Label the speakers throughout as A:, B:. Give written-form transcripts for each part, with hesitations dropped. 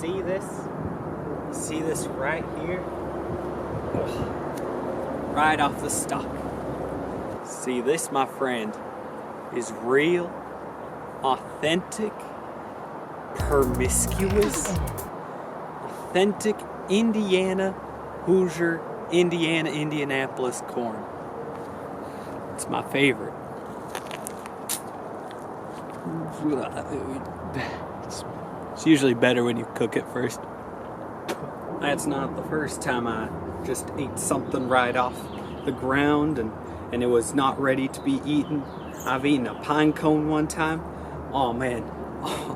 A: see this? You see this right here? Right off the stock. See, this, my friend, is real, authentic, promiscuous, authentic Indiana, Hoosier, Indianapolis corn. It's my favorite. It's usually better when you cook it first. That's not the first time I just ate something right off the ground and it was not ready to be eaten. I've eaten a pine cone one time. Oh man,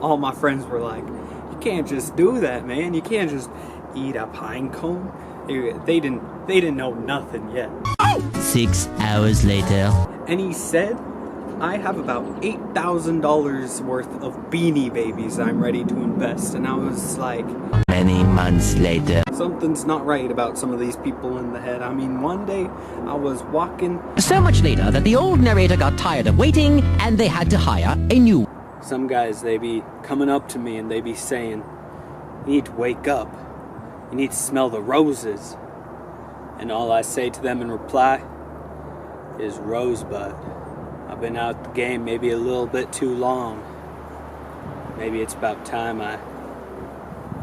A: all my friends were like, you can't just do that, man. You can't just eat a pine cone. They didn't know nothing yet.
B: 6 hours later.
A: And he said, I have about $8,000 worth of Beanie Babies I'm ready to invest. And I was like,
B: Many months later.
A: something's not right about some of these people in the head. I mean, one day I was walking.
B: So much later that the old narrator got tired of waiting and they had to hire a new.
A: Some guys, they be coming up to me and they be saying, you need to wake up. You need to smell the roses. And all I say to them in reply is Rosebud. I've been out the game maybe a little bit too long. Maybe it's about time I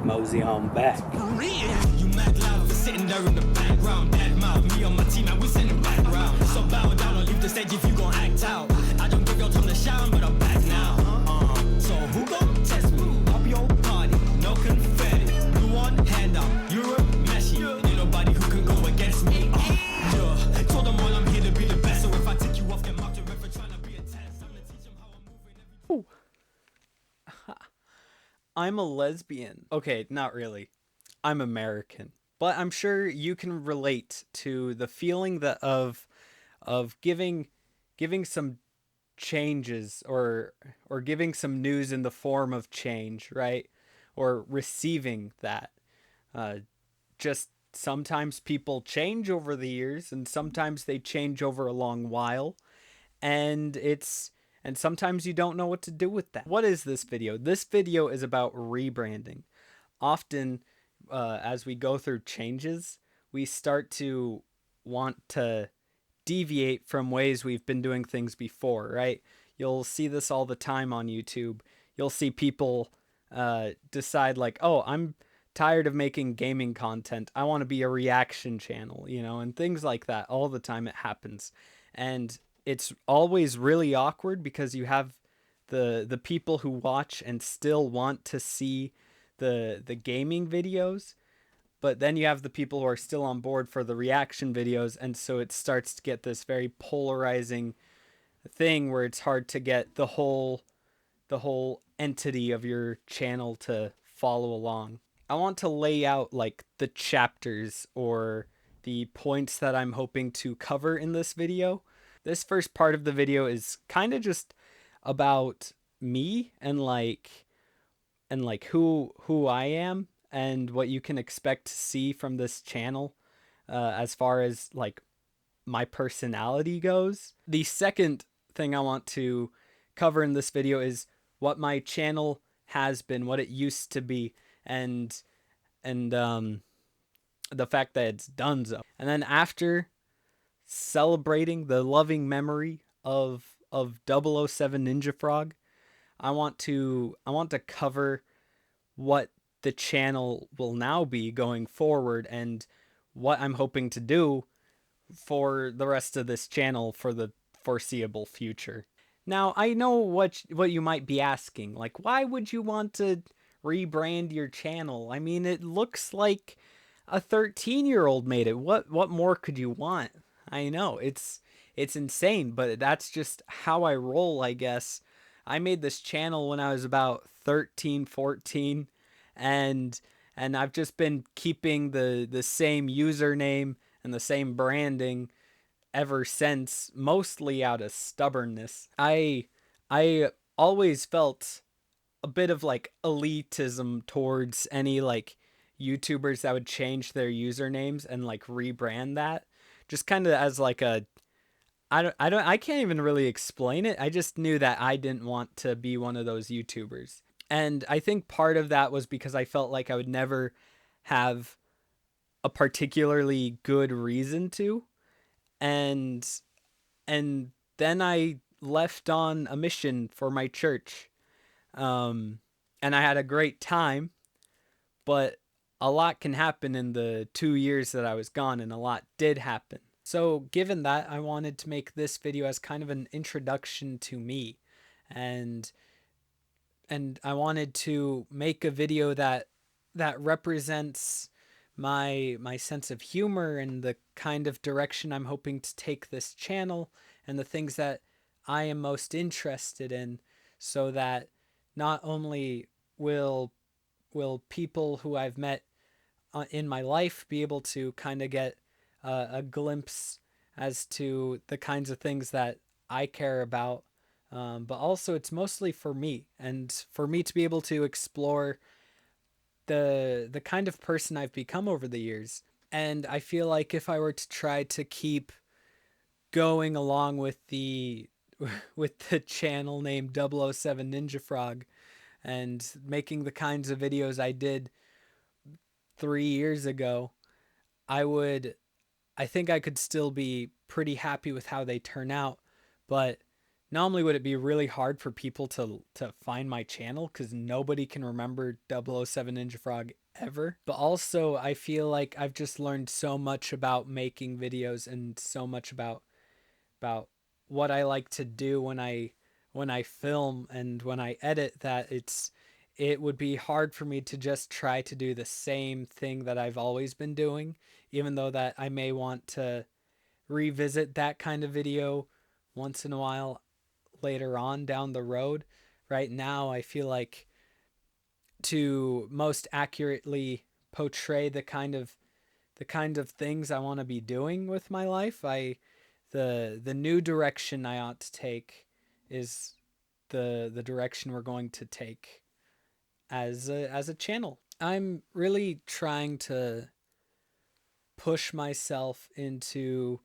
A: mosey on back.
C: You mad loud for sitting there in the background. Dead mouth, me on my team and we sitting background. So bow down or leave the stage if you gon' act out. I don't give your time to shine, but I'm back now. So who gon' test me? Pop your party, no confetti. Blue one, hand out, Europe, Messi. Ain't nobody who can go against me. Yeah, told them all I'm here to be the best. So if I take you off, get marked, you're ever trying to be a test. I'm gonna teach them how I'm moving every.
A: I'm a lesbian. Okay, not really. I'm American. But I'm sure you can relate to the feeling that of giving some changes or giving some news in the form of change, right? Or receiving that. Just sometimes people change over the years and sometimes they change over a long while. And sometimes you don't know what to do with that. What is this video? This video is about rebranding. Often, as we go through changes, we start to want to deviate from ways we've been doing things before, right? You'll see this all the time on YouTube. You'll see people decide like, oh, I'm tired of making gaming content. I want to be a reaction channel, and things like that. All the time it happens. And it's always really awkward because you have the people who watch and still want to see the gaming videos, but then you have the people who are still on board for the reaction videos, and so it starts to get this very polarizing thing where it's hard to get the whole entity of your channel to follow along. I want to lay out like the chapters or the points that I'm hoping to cover in this video. This first part of the video is kind of just about me and who I am and what you can expect to see from this channel as far as like my personality goes. The second thing I want to cover in this video is what my channel has been, what it used to be, and the fact that it's done so. And then after celebrating the loving memory of 007 Ninja Frog, I want to cover what the channel will now be going forward and what I'm hoping to do for the rest of this channel for the foreseeable future. Now, I know what you might be asking, like, why would you want to rebrand your channel? I mean, it looks like a 13-year-old made it. What more could you want? I know, it's insane, but that's just how I roll, I guess. I made this channel when I was about 13, 14, and I've just been keeping the same username and the same branding ever since, mostly out of stubbornness. I always felt a bit of like elitism towards any like YouTubers that would change their usernames and like rebrand that, just kind of as like a I can't even really explain it. I just knew that I didn't want to be one of those YouTubers. And I think part of that was because I felt like I would never have a particularly good reason to. And and then I left on a mission for my church. And I had a great time, but a lot can happen in the 2 years that I was gone, and a lot did happen. So, given that, I wanted to make this video as kind of an introduction to me, and I wanted to make a video that represents my sense of humor and the kind of direction I'm hoping to take this channel and the things that I am most interested in, so that not only will people who I've met in my life be able to kind of get a glimpse as to the kinds of things that I care about, but also it's mostly for me, and for me to be able to explore the kind of person I've become over the years. And I feel like if I were to try to keep going along with the with the channel named 007 Ninja Frog and making the kinds of videos I did 3 years ago, I think I could still be pretty happy with how they turn out. But not only would it be really hard for people to find my channel because nobody can remember 007 Ninja Frog ever, but also I feel like I've just learned so much about making videos and so much about what I like to do when I film and when I edit, that it would be hard for me to just try to do the same thing that I've always been doing, even though that I may want to revisit that kind of video once in a while later on down the road. Right now, I feel like to most accurately portray the kind of things I want to be doing with my life, the new direction I ought to take is the direction we're going to take as a channel. I'm really trying to push myself into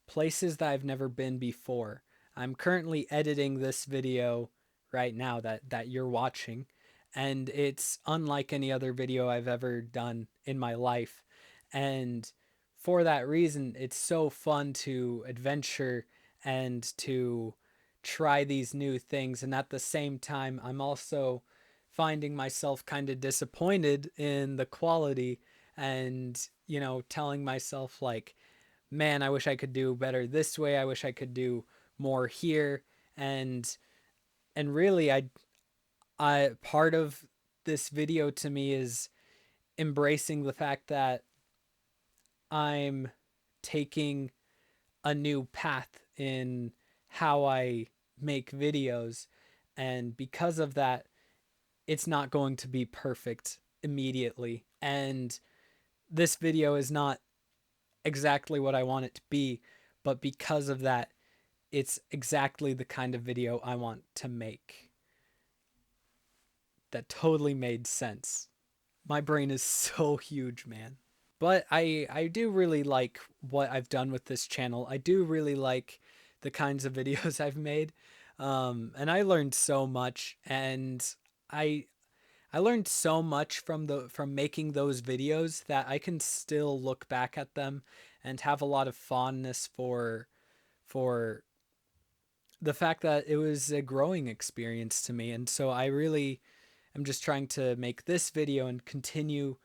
A: places that I've never been before. I'm currently editing this video right now that you're watching, and it's unlike any other video I've ever done in my life. And for that reason, it's so fun to adventure and to try these new things. And at the same time, I'm also finding myself kind of disappointed in the quality, and, telling myself like, man, I wish I could do better this way. I wish I could do more here. And really, I part of this video to me is embracing the fact that I'm taking a new path in how I make videos, and because of that, it's not going to be perfect immediately. And this video is not exactly what I want it to be, but because of that, it's exactly the kind of video I want to make. That totally made sense. My brain is so huge, man. But I do really like what I've done with this channel. I do really like the kinds of videos I've made. And I learned so much, and I learned so much from making those videos that I can still look back at them and have a lot of fondness for the fact that it was a growing experience to me. And so I really am just trying to make this video and continue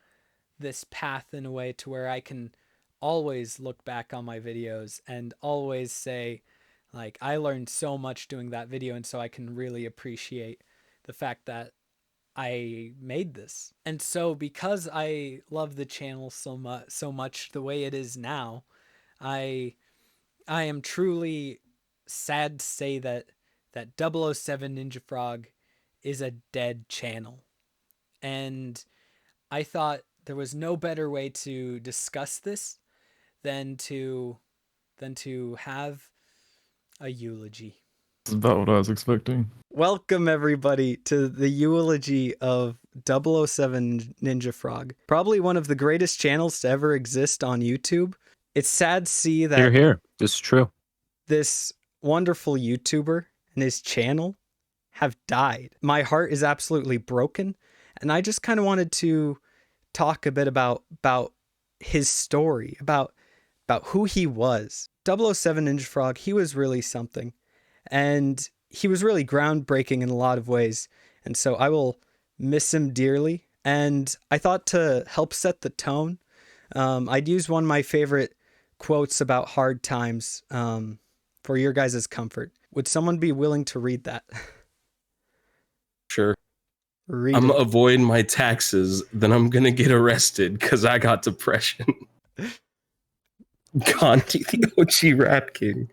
A: this path in a way to where I can always look back on my videos and always say, like, I learned so much doing that video, and so I can really appreciate the fact that I made this. And so because I love the channel so much the way it is now, I am truly sad to say that 007 Ninja Frog is a dead channel. And I thought there was no better way to discuss this than to have a eulogy.
D: That's about what I was expecting.
A: Welcome everybody to the eulogy of 007 Ninja Frog. Probably one of the greatest channels to ever exist on YouTube. It's sad to see that
E: Here. This is true.
A: this wonderful YouTuber and his channel have died. My heart is absolutely broken, and I just kind of wanted to talk a bit about his story, about who he was. 007 Ninja Frog, he was really something, and he was really groundbreaking in a lot of ways, and so I will miss him dearly. And I thought to help set the tone, I'd use one of my favorite quotes about hard times for your guys' comfort. Would someone be willing to read that?
E: Sure.
A: Read
E: I'm
A: it.
E: avoiding my taxes, then I'm gonna get arrested because I got depression. Gandhi, the OG Rat King.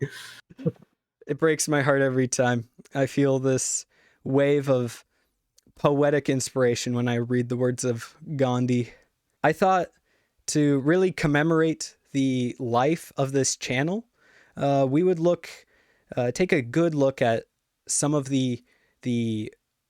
A: It breaks my heart every time. I feel this wave of poetic inspiration when I read the words of Gandhi. I thought to really commemorate the life of this channel, we would take a good look at some of the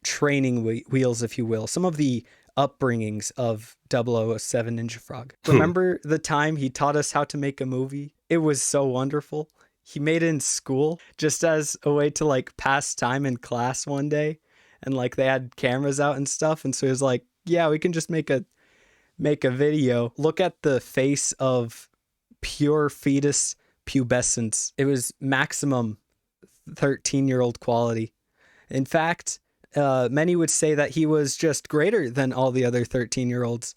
A: training wheels, if you will, some of the upbringings of 007 Ninja Frog. Remember the time he taught us how to make a movie? It was so wonderful. He made it in school just as a way to like pass time in class one day, and like they had cameras out and stuff, and so he was like, yeah, we can just make a video. Look at the face of pure fetus pubescence. It was maximum 13-year-old quality. In fact, many would say that he was just greater than all the other 13-year-olds,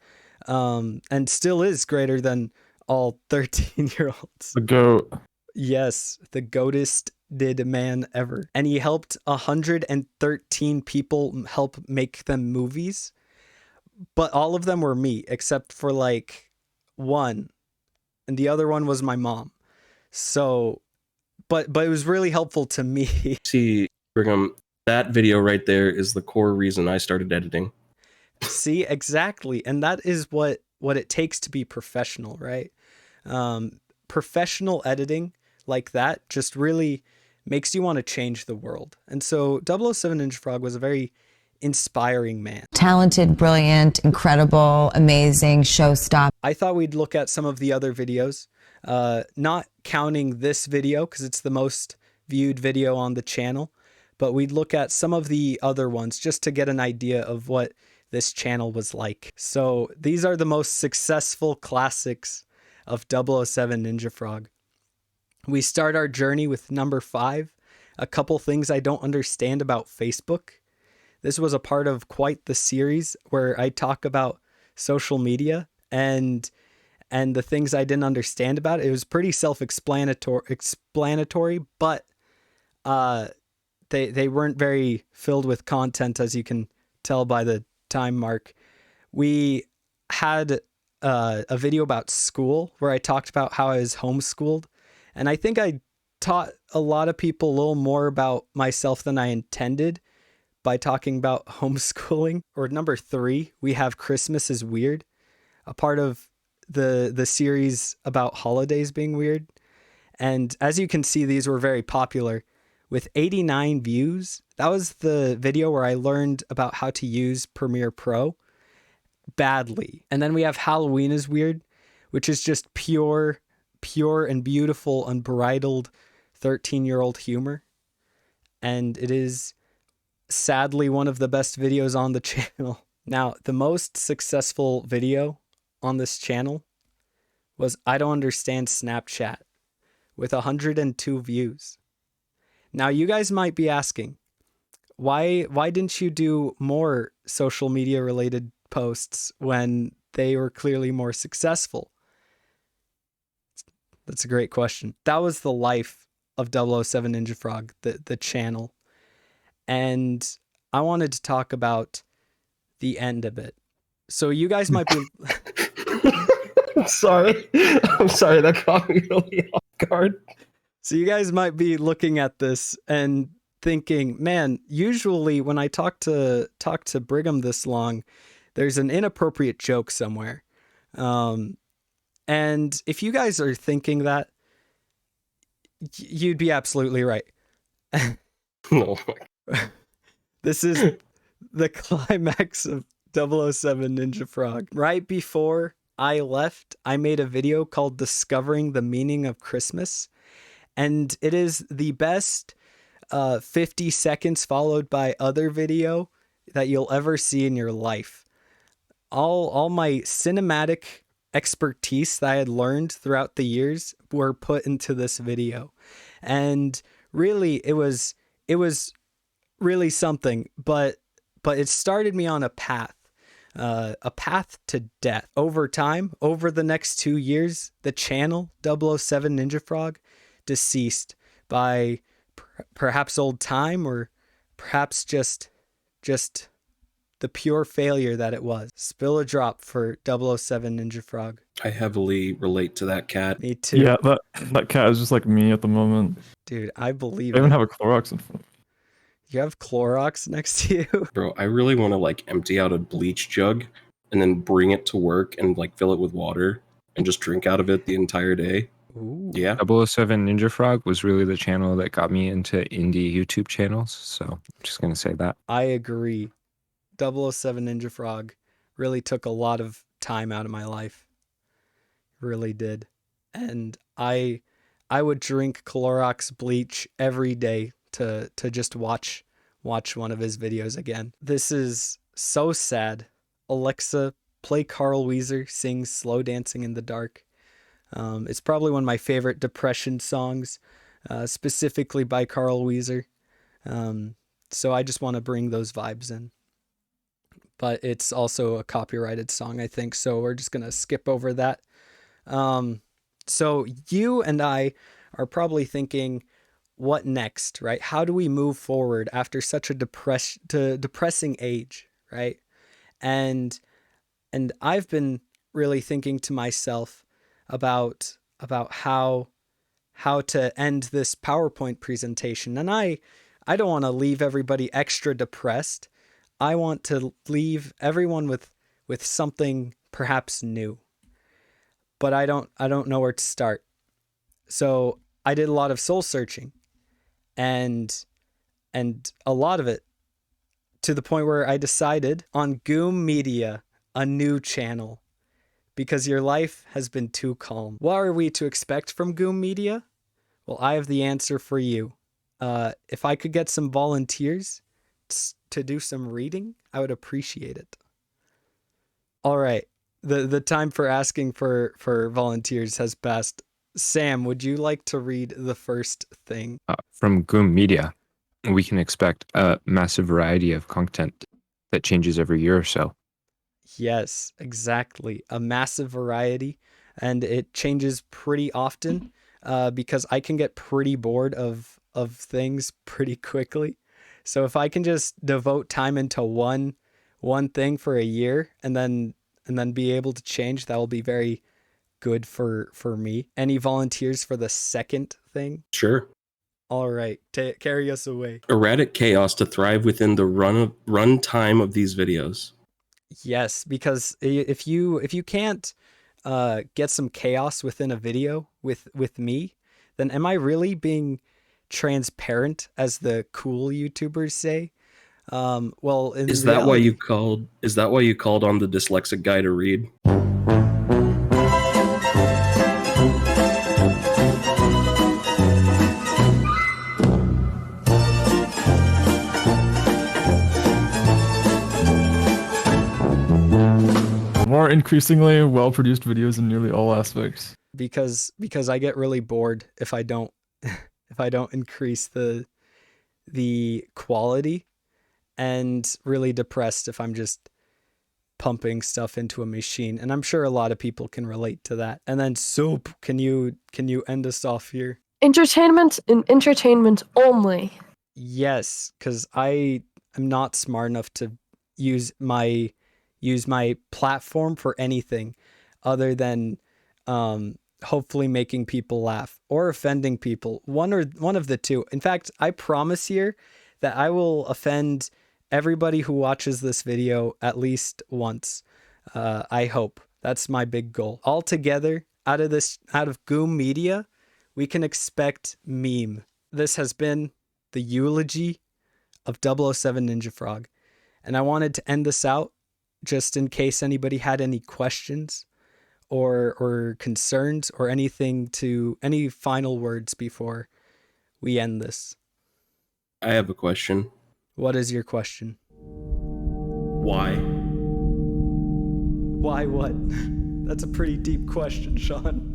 A: and still is greater than all 13-year-olds.
D: The GOAT.
A: Yes, the goatest did man ever. And he helped 113 people help make them movies, but all of them were me, except for like one, and the other one was my mom. So, but it was really helpful to me.
E: See, Brigham, that video right there is the core reason I started editing.
A: See, exactly. And that is what it takes to be professional, right? Professional editing like that just really makes you want to change the world. And so 007 Ninja Frog was a very inspiring man.
F: Talented, brilliant, incredible, amazing, showstopper.
A: I thought we'd look at some of the other videos, not counting this video because it's the most viewed video on the channel, but we'd look at some of the other ones just to get an idea of what this channel was like. So these are the most successful classics of 007 Ninja Frog. We start our journey with number 5, a couple things I don't understand about Facebook. This was a part of quite the series where I talk about social media and the things I didn't understand about it. It was pretty self-explanatory, but they weren't very filled with content, as you can tell by the time mark. We had a video about school where I talked about how I was homeschooled, and I think I taught a lot of people a little more about myself than I intended by talking about homeschooling. Or number 3, we have Christmas is Weird, a part of the series about holidays being weird. And as you can see, these were very popular with 89 views. That was the video where I learned about how to use Premiere Pro badly. And then we have Halloween is Weird, which is just pure and beautiful, unbridled 13-year-old humor. And it is sadly one of the best videos on the channel. Now, the most successful video on this channel was I Don't Understand Snapchat with 102 views. Now, you guys might be asking, why didn't you do more social media related posts when they were clearly more successful? That's a great question. That was the life of 007 Ninja Frog, the channel. And I wanted to talk about the end of it. So you guys might be...
E: I'm sorry. That caught me really off guard.
A: So you guys might be looking at this and thinking, man, usually when I talk to Brigham this long, there's an inappropriate joke somewhere. And if you guys are thinking that, you'd be absolutely right.
E: Oh my.
A: This is the climax of 007 Ninja Frog. Right before I left, I made a video called Discovering the Meaning of Christmas. And it is the best 50 seconds followed by other video that you'll ever see in your life. All my cinematic expertise that I had learned throughout the years were put into this video. And really it was really something, but it started me on a path to death. Over time, over the next 2 years, the channel 007 Ninja Frog deceased by perhaps old time, or perhaps just the pure failure that it was. Spill a drop for 007 Ninja Frog.
E: I heavily relate to that cat.
A: Me too.
D: Yeah, that cat is just like me at the moment.
A: Dude, I believe
D: I even
A: it.
D: have a Clorox in front.
A: You have Clorox next to you?
E: Bro, I really want to like empty out a bleach jug and then bring it to work and like fill it with water and just drink out of it the entire day.
A: Ooh.
E: Yeah.
G: 007 Ninja Frog was really the channel that got me into indie YouTube channels. So I'm just going to say that.
A: I agree. 007 Ninja Frog really took a lot of time out of my life. Really did. And I would drink Clorox bleach every day to just watch one of his videos again. This is so sad. Alexa, play Carl Weezer sings Slow Dancing in the Dark. It's probably one of my favorite depression songs, specifically by Carl Weezer. So I just want to bring those vibes in. But it's also a copyrighted song, I think, so we're just going to skip over that. So you and I are probably thinking, what next, right? How do we move forward after such a depressing age, right? And I've been really thinking to myself about how to end this PowerPoint presentation. And I don't want to leave everybody extra depressed. I want to leave everyone with something perhaps new. But I don't know where to start. So I did a lot of soul searching, and a lot of it to the point where I decided on Goom Media, a new channel, because your life has been too calm. What are we to expect from Goom Media? Well, I have the answer for you. If I could get some volunteers to do some reading, I would appreciate it. All right. The time for asking for volunteers has passed. Sam, would you like to read the first thing?
G: From Goom Media, we can expect a massive variety of content that changes every year or so.
A: Yes, exactly. A massive variety, and it changes pretty often because I can get pretty bored of things pretty quickly. So if I can just devote time into one thing for a year and then be able to change, that will be very good for me. Any volunteers for the second thing?
E: Sure.
A: All right, carry us away.
E: Erratic chaos to thrive within the run time of these videos.
A: Yes, because if you can't get some chaos within a video with me, then am I really being transparent, as the cool YouTubers say? Well,
E: Is that why you called on the dyslexic guy to read?
D: More increasingly well-produced videos in nearly all aspects.
A: Because I get really bored if I don't increase the quality, and really depressed if I'm just pumping stuff into a machine. And I'm sure a lot of people can relate to that. And then Soup, can you end us off here?
H: Entertainment and entertainment only.
A: Yes, because I am not smart enough to use my platform for anything other than hopefully making people laugh or offending people. One of the two. In fact, I promise here that I will offend everybody who watches this video at least once. I hope. That's my big goal. Altogether, out of Goom Media, we can expect meme. This has been the eulogy of 007 Ninja Frog. And I wanted to end this out just in case anybody had any questions or concerns or any final words before we end this.
E: I have a question.
A: What is your question?
E: Why?
A: Why what? That's a pretty deep question, Sean.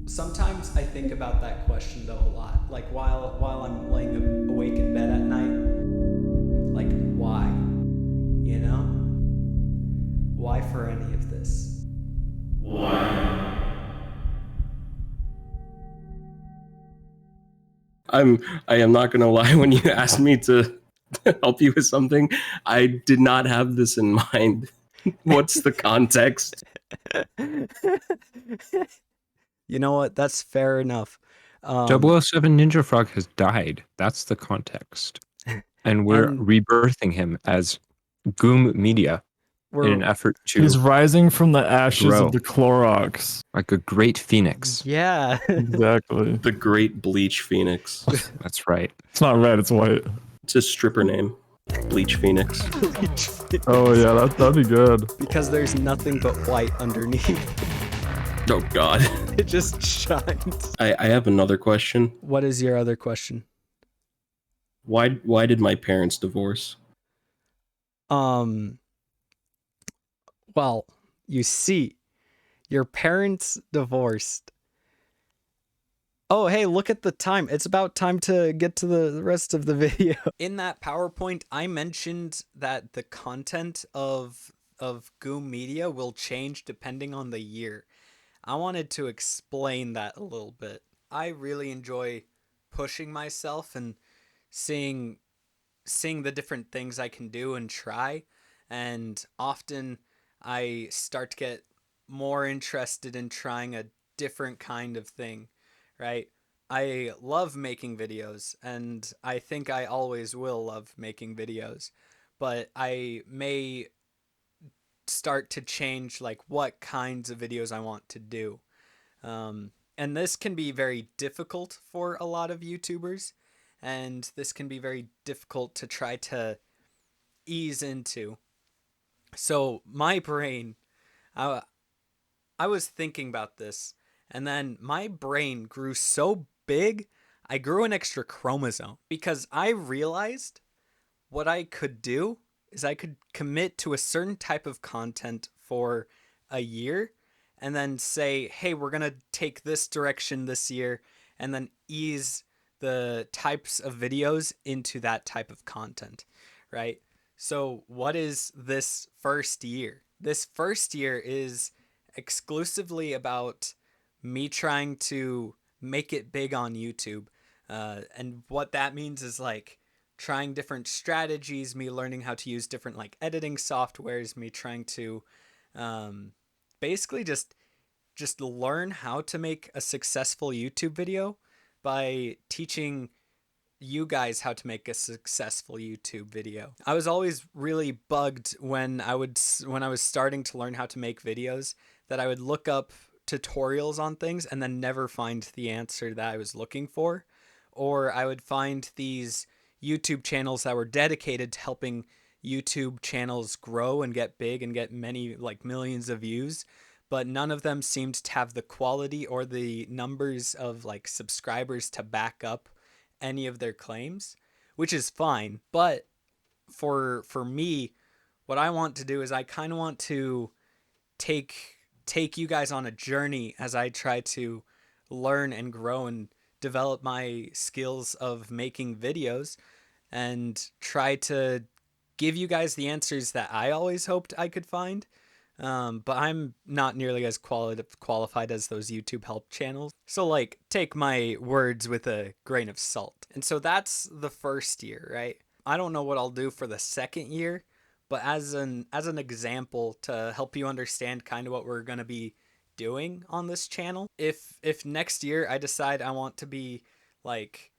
A: Sometimes I think about that question though a lot. Like while I'm laying awake in bed at night. Like why? You know? Why for any of this?
E: Why? I am not gonna lie, when you asked me to help you with something, I did not have this in mind. What's the context?
A: You know what? That's fair enough.
G: 007 Ninja Frog has died. That's the context. And we're
A: And
G: rebirthing him as Goom Media in an effort to
D: He's rising from the ashes
G: grow
D: of the Clorox.
G: like a great phoenix.
A: yeah.
D: Exactly.
E: The Great Bleach Phoenix.
G: That's right.
D: It's not red, it's white.
E: It's his stripper name. Bleach Phoenix.
D: Oh yeah, that'd be good.
A: Because there's nothing but white underneath.
E: Oh god.
A: It just shines.
E: I have another question.
A: What is your other question?
E: Why did my parents divorce?
A: Well, you see, your parents divorced. Oh, hey, look at the time. It's about time to get to the rest of the video. In that PowerPoint, I mentioned that the content of Goom Media will change depending on the year. I wanted to explain that a little bit. I really enjoy pushing myself and seeing the different things I can do and try, and often I start to get more interested in trying a different kind of thing, right? I love making videos, and I think I always will love making videos, but I may start to change like what kinds of videos I want to do. And this can be very difficult for a lot of YouTubers, and this can be very difficult to try to ease into. So my brain, I was thinking about this, and then my brain grew so big, I grew an extra chromosome because I realized what I could do is I could commit to a certain type of content for a year and then say, hey, we're going to take this direction this year, and then ease the types of videos into that type of content, right? So what is this first year? This first year is exclusively about me trying to make it big on YouTube. And what that means is like trying different strategies, me learning how to use different like editing softwares, me trying to basically just learn how to make a successful YouTube video by teaching you guys how to make a successful YouTube video. I was always really bugged when I was starting to learn how to make videos that I would look up tutorials on things and then never find the answer that I was looking for, or I would find these YouTube channels that were dedicated to helping YouTube channels grow and get big and get many like millions of views, but none of them seemed to have the quality or the numbers of like subscribers to back up any of their claims, which is fine. But for me, what I want to do is I kind of want to take you guys on a journey as I try to learn and grow and develop my skills of making videos, and try to give you guys the answers that I always hoped I could find. But I'm not nearly as qualified as those YouTube help channels. So like, take my words with a grain of salt. And so that's the first year, right? I don't know what I'll do for the second year, but as an example to help you understand kind of what we're going to be doing on this channel, if next year I decide I want to be like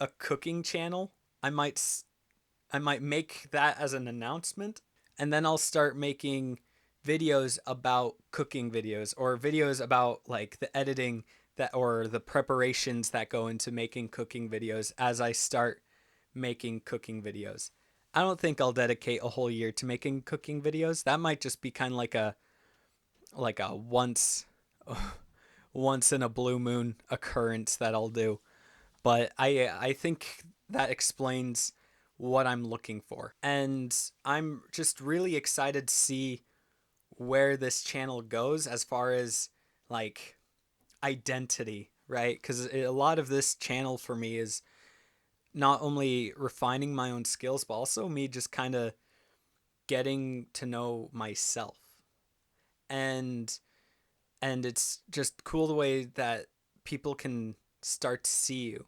A: a cooking channel, I might make that as an announcement, and then I'll start making videos about cooking videos, or videos about like the editing that or the preparations that go into making cooking videos as I start making cooking videos. I don't think I'll dedicate a whole year to making cooking videos. That might just be kind of like a once in a blue moon occurrence that I'll do. but I think that explains what I'm looking for. And I'm just really excited to see where this channel goes as far as like identity, right? Because a lot of this channel for me is not only refining my own skills, but also me just kind of getting to know myself. And it's just cool the way that people can start to see you.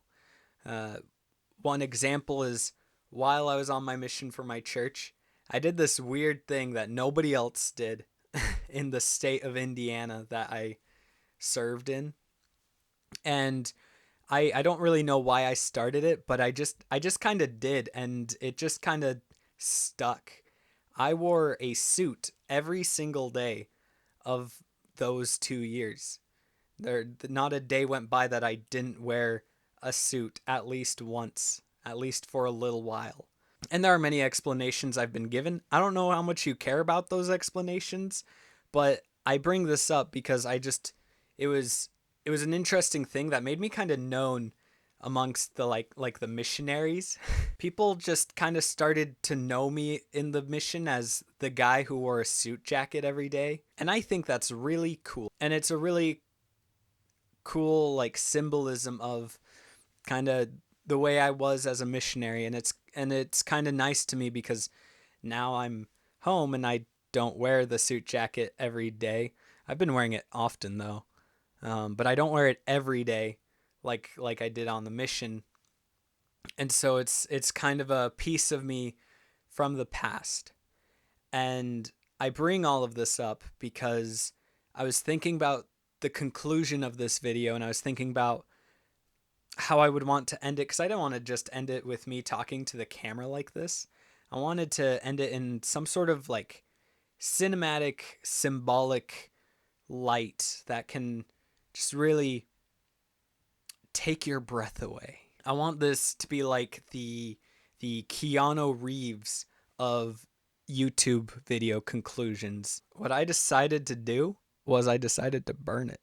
A: One example is while I was on my mission for my church, I did this weird thing that nobody else did in the state of Indiana that I served in. And I don't really know why I started it, but I just kind of did, and it just kind of stuck. I wore a suit every single day of those 2 years. There not a day went by that I didn't wear a suit at least once, at least for a little while. And there are many explanations I've been given. I don't know how much you care about those explanations, but I bring this up because it was an interesting thing that made me kind of known amongst the like the missionaries. People just kind of started to know me in the mission as the guy who wore a suit jacket every day, and I think that's really cool. And it's a really cool like symbolism of kind of the way I was as a missionary, and it's kind of nice to me because now I'm home and I don't wear the suit jacket every day. I've been wearing it often though, but I don't wear it every day like I did on the mission. And so it's kind of a piece of me from the past. And I bring all of this up because I was thinking about the conclusion of this video, and I was thinking about how I would want to end it, because I don't want to just end it with me talking to the camera like this. I wanted to end it in some sort of like cinematic, symbolic light that can just really take your breath away. I want this to be like the Keanu Reeves of YouTube video conclusions. What I decided to do was I decided to burn it.